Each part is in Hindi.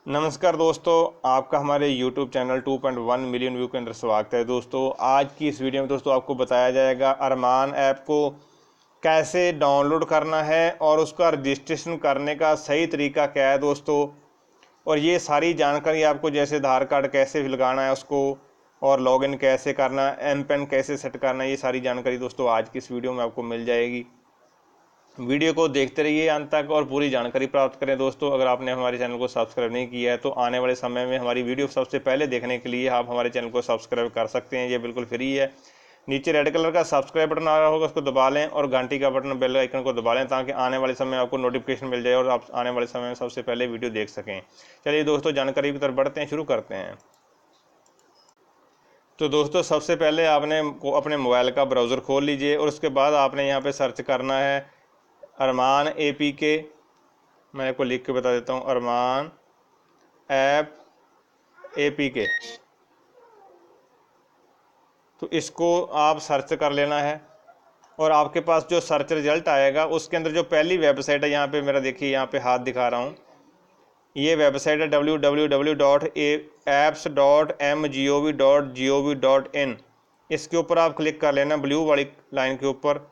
नमस्कार दोस्तों, आपका हमारे YouTube चैनल 2.1 मिलियन व्यू के अंदर स्वागत है। दोस्तों आज की इस वीडियो में दोस्तों आपको बताया जाएगा अरमान ऐप को कैसे डाउनलोड करना है और उसका रजिस्ट्रेशन करने का सही तरीका क्या है दोस्तों। और ये सारी जानकारी आपको, जैसे आधार कार्ड कैसे लगाना है उसको, और लॉगिन कैसे करना है, एम पेन कैसे सेट करना है, ये सारी जानकारी दोस्तों आज की इस वीडियो में आपको मिल जाएगी। वीडियो को देखते रहिए अंत तक और पूरी जानकारी प्राप्त करें। दोस्तों अगर आपने हमारे चैनल को सब्सक्राइब नहीं किया है तो आने वाले समय में हमारी वीडियो सबसे पहले देखने के लिए आप हमारे चैनल को सब्सक्राइब कर सकते हैं। ये बिल्कुल फ्री है। नीचे रेड कलर का सब्सक्राइब बटन आ रहा होगा, उसको दबा लें और घंटी का बटन, बेल आइकन को दबा लें, ताकि आने वाले समय आपको नोटिफिकेशन मिल जाए और आप आने वाले समय में सबसे पहले वीडियो देख सकें। चलिए दोस्तों जानकारी की तरफ बढ़ते हैं, शुरू करते हैं। तो दोस्तों सबसे पहले आपने को अपने मोबाइल का ब्राउज़र खोल लीजिए और उसके बाद आपने यहाँ पे सर्च करना है अरमान APK। मैं आपको लिख के बता देता हूँ, अरमान ऐप APK। तो इसको आप सर्च कर लेना है और आपके पास जो सर्च रिजल्ट आएगा उसके अंदर जो पहली वेबसाइट है, यहाँ पे मेरा देखिए, यहाँ पे हाथ दिखा रहा हूँ, ये वेबसाइट है www.apps.mgov.gov.in। इसके ऊपर आप क्लिक कर लेना, ब्लू वाली लाइन के ऊपर।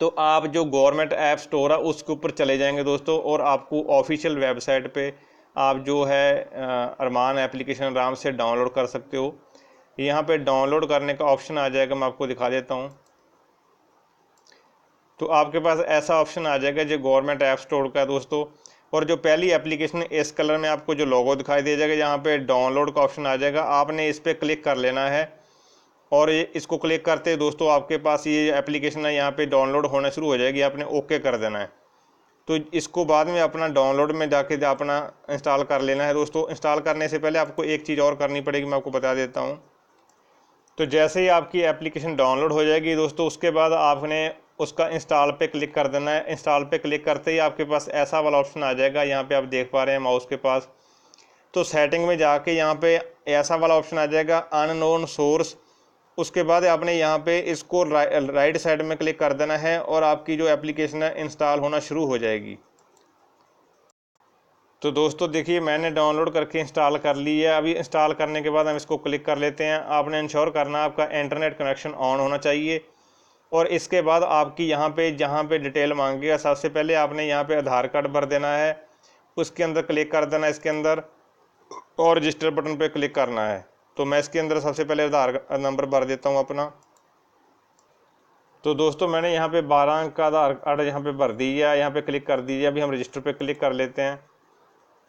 तो आप जो गवर्नमेंट ऐप स्टोर है उसके ऊपर चले जाएंगे दोस्तों, और आपको ऑफिशियल वेबसाइट पे आप जो है अरमान एप्लीकेशन आराम से डाउनलोड कर सकते हो। यहाँ पे डाउनलोड करने का ऑप्शन आ जाएगा, मैं आपको दिखा देता हूँ। तो आपके पास ऐसा ऑप्शन आ जाएगा जो गवर्नमेंट ऐप स्टोर का है दोस्तों। और जो पहली एप्लीकेशन इस कलर में आपको जो लोगो दिखाई दे जाएगा, यहाँ पे डाउनलोड का ऑप्शन आ जाएगा, आपने इस पर क्लिक कर लेना है। और इसको क्लिक करते ही दोस्तों आपके पास ये एप्लीकेशन है, यहाँ पे डाउनलोड होना शुरू हो जाएगी, आपने ओके कर देना है। तो इसको बाद में अपना डाउनलोड में जाके अपना इंस्टॉल कर लेना है दोस्तों। इंस्टॉल करने से पहले आपको एक चीज़ और करनी पड़ेगी, मैं आपको बता देता हूँ। तो जैसे ही आपकी एप्लीकेशन डाउनलोड हो जाएगी दोस्तों, उसके बाद आपने उसका इंस्टॉल पे क्लिक कर देना है। इंस्टॉल पे क्लिक करते ही आपके पास ऐसा वाला ऑप्शन आ जाएगा, यहाँ पे आप देख पा रहे हैं माउस के पास। तो सेटिंग में जाके यहाँ पे ऐसा वाला ऑप्शन आ जाएगा, अननोन सोर्स। उसके बाद आपने यहाँ पे इसको राइट साइड में क्लिक कर देना है और आपकी जो एप्लीकेशन है इंस्टॉल होना शुरू हो जाएगी। तो दोस्तों देखिए, मैंने डाउनलोड करके इंस्टॉल कर ली है। अभी इंस्टॉल करने के बाद हम इसको क्लिक कर लेते हैं। आपने इंश्योर करना, आपका इंटरनेट कनेक्शन ऑन होना चाहिए। और इसके बाद आपकी यहाँ पे जहाँ पे डिटेल मांगेगा, सबसे पहले आपने यहाँ पे आधार कार्ड भर देना है, उसके अंदर क्लिक कर देना इसके अंदर, और रजिस्टर बटन पे क्लिक करना है। तो मैं इसके अंदर सबसे पहले आधार नंबर भर देता हूँ अपना। तो दोस्तों मैंने यहाँ पे 12 अंक का आधार कार्ड यहाँ पे भर दिया, यहाँ पे क्लिक कर दीजिए। अभी हम रजिस्टर पे क्लिक कर लेते हैं।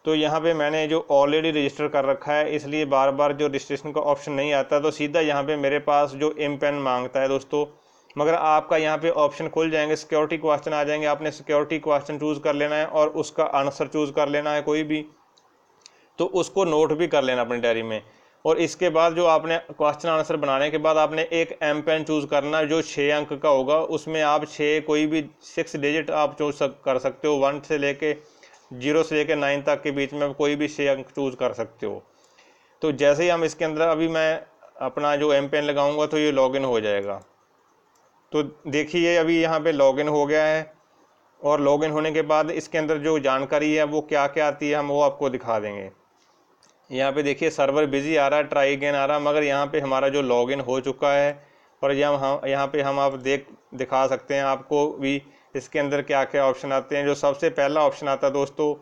तो यहाँ पे मैंने जो ऑलरेडी रजिस्टर कर रखा है, इसलिए बार बार जो रजिस्ट्रेशन का ऑप्शन नहीं आता, तो सीधा यहाँ पे मेरे पास जो एम पेन मांगता है दोस्तों। मगर आपका यहाँ पे ऑप्शन खुल जाएंगे, सिक्योरिटी क्वेश्चन आ जाएंगे, आपने सिक्योरिटी क्वेश्चन चूज़ कर लेना है और उसका आंसर चूज़ कर लेना है कोई भी। तो उसको नोट भी कर लेना अपनी डायरी में। और इसके बाद जो आपने क्वेश्चन आंसर बनाने के बाद आपने एक एम पेन चूज़ करना है जो 6 अंक का होगा। उसमें आप 6 कोई भी 6 डिजिट आप चूज कर सकते हो, 1 से लेके 0 से लेके 9 तक के बीच में कोई भी 6 अंक चूज़ कर सकते हो। तो जैसे ही हम इसके अंदर, अभी मैं अपना जो एम पेन लगाऊंगा तो ये लॉगिन हो जाएगा। तो देखिए अभी यहाँ पे लॉगिन हो गया है। और लॉगिन होने के बाद इसके अंदर जो जानकारी है वो क्या क्या आती है, हम वो आपको दिखा देंगे। यहाँ पे देखिए सर्वर बिजी आ रहा है, ट्राई अगेन आ रहा है, मगर यहाँ पे हमारा जो लॉगिन हो चुका है। और यहाँ पे हम आप दिखा सकते हैं आपको भी इसके अंदर क्या क्या ऑप्शन आते हैं। जो सबसे पहला ऑप्शन आता है दोस्तों,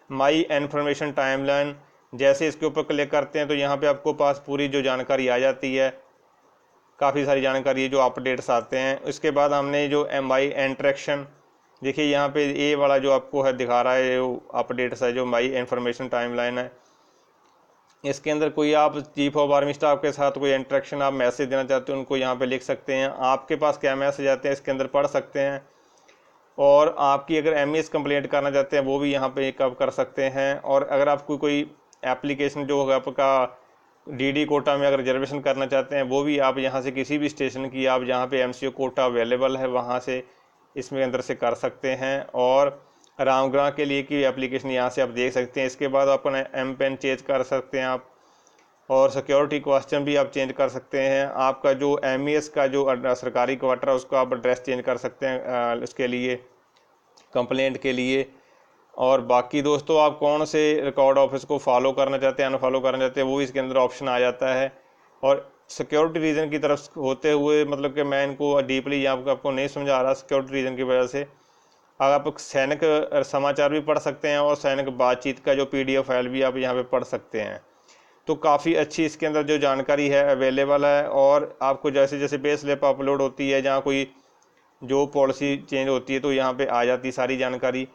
माई इन्फॉर्मेशन टाइमलाइन। जैसे इसके ऊपर क्लिक करते हैं तो यहाँ पे आपको पास पूरी जो जानकारी आ जाती है, काफ़ी सारी जानकारी है जो अपडेट्स आते हैं। उसके बाद हमने जो माई इंटरेक्शन, देखिए यहाँ पे ये वाला जो आपको है दिखा रहा है, जो अपडेट्स है, जो माई इन्फॉर्मेशन टाइमलाइन है। इसके अंदर कोई आप चीफ ऑफ आर्मी स्टाफ के साथ कोई इंटरेक्शन, आप मैसेज देना चाहते हो, उनको यहाँ पे लिख सकते हैं। आपके पास क्या मैसेज आते हैं इसके अंदर पढ़ सकते हैं। और आपकी अगर MES कंप्लेंट करना चाहते हैं वो भी यहाँ पे कब कर सकते हैं। और अगर आपको कोई एप्लीकेशन जो होगा आपका DD कोटा में अगर रिजर्वेशन करना चाहते हैं, वो भी आप यहाँ से किसी भी स्टेशन की, आप जहाँ पे MCO कोटा अवेलेबल है वहाँ से इसमें अंदर से कर सकते हैं। और रामग्राह के लिए की एप्लीकेशन यहाँ से आप देख सकते हैं। इसके बाद अपना एम पेन चेंज कर सकते हैं आप, और सिक्योरिटी क्वेश्चन भी आप चेंज कर सकते हैं। आपका जो MES का जो सरकारी क्वार्टर है उसको आप एड्रेस चेंज कर सकते हैं उसके लिए, कंप्लेंट के लिए। और बाकी दोस्तों आप कौन से रिकॉर्ड ऑफिस को फॉलो करना चाहते हैं, अनफॉलो करना चाहते हैं, वो इसके अंदर ऑप्शन आ जाता है। और सिक्योरिटी रीज़न की तरफ होते हुए, मतलब कि मैं इनको डीपली यहाँ आपको नहीं समझा रहा सिक्योरिटी रीज़न की वजह से, आप सैनिक समाचार भी पढ़ सकते हैं और सैनिक बातचीत का जो PDF फाइल भी आप यहाँ पे पढ़ सकते हैं। तो काफ़ी अच्छी इसके अंदर जो जानकारी है अवेलेबल है। और आपको जैसे जैसे पे स्लिप अपलोड होती है, जहाँ कोई जो पॉलिसी चेंज होती है, तो यहाँ पे आ जाती सारी जानकारी।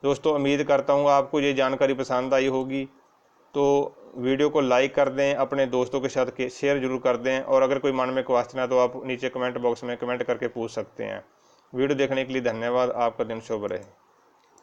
दोस्तों उम्मीद करता हूँ आपको ये जानकारी पसंद आई होगी। तो वीडियो को लाइक कर दें, अपने दोस्तों के साथ के शेयर जरूर कर दें, और अगर कोई मन में क्वेश्चन है तो आप नीचे कमेंट बॉक्स में कमेंट करके पूछ सकते हैं। वीडियो देखने के लिए धन्यवाद। आपका दिन शुभ रहे।